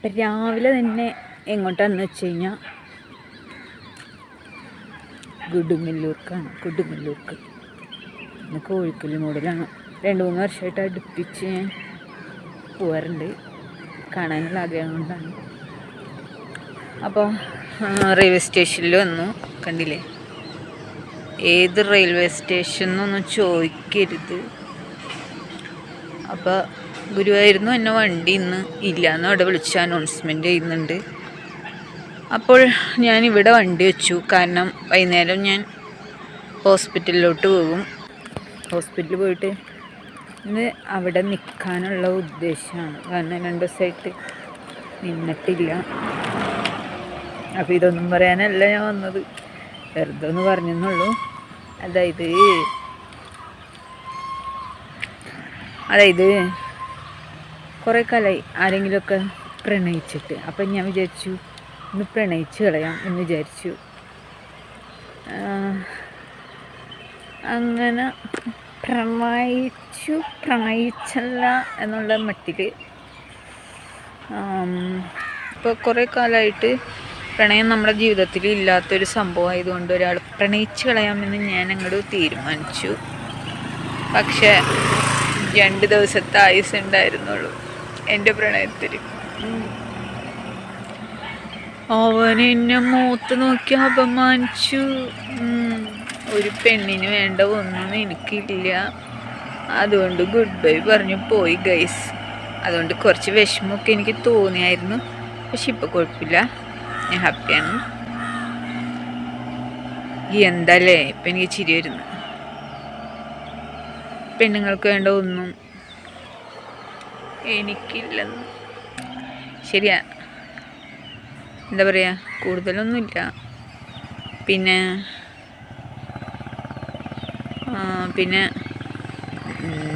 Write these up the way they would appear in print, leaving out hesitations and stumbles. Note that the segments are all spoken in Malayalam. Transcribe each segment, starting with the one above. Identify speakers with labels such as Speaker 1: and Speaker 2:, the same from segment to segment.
Speaker 1: അപ്പം രാവിലെ തന്നെ എങ്ങോട്ടാണെന്ന് വെച്ച് കഴിഞ്ഞാൽ കൊടുങ്ങല്ലൂർക്ക് ഇന്ന് കോഴിക്കല് മോഡലാണ്. 2-3 വർഷമായിട്ട് അടുപ്പിച്ച് ഞാൻ പോകാറുണ്ട്, കാണാനുള്ള ആഗ്രഹം കൊണ്ടാണ്. അപ്പോൾ റെയിൽവേ സ്റ്റേഷനിൽ വന്നു, കണ്ടില്ലേ? ഏത് റെയിൽവേ സ്റ്റേഷൻ എന്നൊന്നും ചോദിക്കരുത്. അപ്പോൾ ഗുരുവായൂരിൽ എന്നെ വണ്ടി ഇന്ന് ഇല്ലയെന്ന് അവിടെ വിളിച്ച് അനൗൺസ്മെൻറ്റ് ചെയ്യുന്നുണ്ട്. അപ്പോൾ ഞാനിവിടെ വണ്ടി വെച്ചു, കാരണം വൈകുന്നേരം ഞാൻ ഹോസ്പിറ്റലിലോട്ട് പോകും. ഹോസ്പിറ്റലിൽ പോയിട്ട് ഇന്ന് അവിടെ നിൽക്കാനുള്ള ഉദ്ദേശമാണ്, കാരണം 2 ദിവസമായിട്ട് നിന്നിട്ടില്ല. അപ്പോൾ ഇതൊന്നും പറയാനല്ല ഞാൻ വന്നത്, വെറുതെ ഒന്ന് പറഞ്ഞെന്നുള്ളൂ. അതായത് കുറേ കാലമായി ആരെങ്കിലുമൊക്കെ പ്രണയിച്ചിട്ട്. അപ്പം ഞാൻ വിചാരിച്ചു ഒന്ന് പ്രണയിച്ച് കളയാം എന്ന് വിചാരിച്ചു. അങ്ങനെ പ്രണയിച്ചല്ല എന്നുള്ള മട്ടിൽ ഇപ്പോൾ കുറേ കാലമായിട്ട് പ്രണയം നമ്മുടെ ജീവിതത്തിൽ ഇല്ലാത്തൊരു സംഭവമായതുകൊണ്ട് ഒരാൾ പ്രണയിച്ച് കളയാമെന്ന് ഞാൻ അങ്ങോട്ട് തീരുമാനിച്ചു. പക്ഷേ 2 ദിവസത്തെ ആയുസ് ഉണ്ടായിരുന്നുള്ളൂ എൻ്റെ പ്രണയത്തിൽ. അവൻ എന്നെ മൂത്ത് നോക്കി അപമാനിച്ചു. ഒരു പെണ്ണിന് വേണ്ട ഒന്നും എനിക്കില്ല, അതുകൊണ്ട് ഗുഡ് ബൈ പറഞ്ഞു പോയി ഗൈസ്. അതുകൊണ്ട് കുറച്ച് വിഷമമൊക്കെ എനിക്ക് തോന്നിയായിരുന്നു, പക്ഷെ ഇപ്പോൾ കുഴപ്പമില്ല, ഞാൻ ഹാപ്പിയാണ്. എന്തല്ലേ ഇപ്പം എനിക്ക് ചിരി വരുന്നു. പെണ്ണുങ്ങൾക്ക് വേണ്ട ഒന്നും എനിക്കില്ലെന്ന്. ശരിയാ, എന്താ പറയുക, കൂടുതലൊന്നുമില്ല. പിന്നെ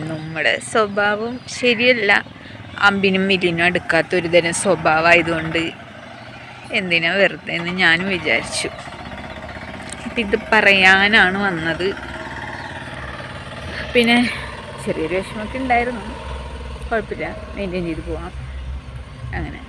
Speaker 1: നമ്മുടെ സ്വഭാവം ശരിയല്ല, അമ്പിനും മില്ലിനും അടുക്കാത്തൊരു തരം സ്വഭാവമായതുകൊണ്ട് എന്തിനാ വെറുതെ എന്ന് ഞാനും വിചാരിച്ചു. അപ്പം ഇത് പറയാനാണ് വന്നത്. പിന്നെ ചെറിയൊരു വിഷമമൊക്കെ ഉണ്ടായിരുന്നു, കുഴപ്പമില്ല, മെയിൻറ്റെയിൻ ചെയ്ത് പോവാം അങ്ങനെ.